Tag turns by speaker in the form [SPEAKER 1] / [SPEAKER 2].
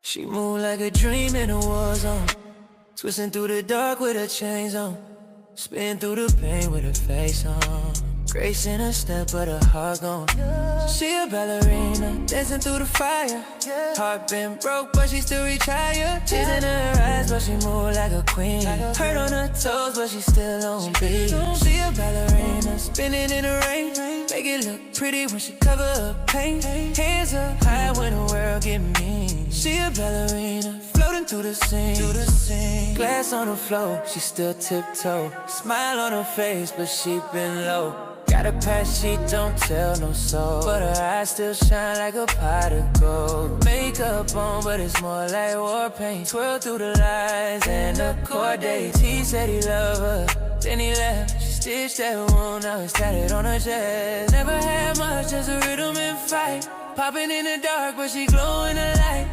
[SPEAKER 1] She moved like a dream in a war zone, twisting through the dark with her chains on, spin through the pain with her face on. Grace in her step, but her heart gone. She a ballerina, dancing through the fire. Heart been broke, but she still reach higher. Tears in her eyes, but she move like a queen. Hurt on her toes, but she still on beat. She a ballerina, spinning in the rain. Make it look pretty when she cover her pain. Hands up high when the world get mean. She a ballerina, floating through the scene. Glass on the floor, she still tiptoe. Smile on her face, but she been low. Got a past she don't tell no soul, but her eyes still shine like a pot of gold. Makeup on, but it's more like war paint. Twirl through the lines and the chord dates. He said he loved her, then he left. She stitched that wound, now it's tatted on her chest. Never had much, just a rhythm and fight. Popping in the dark, but she glow in the light.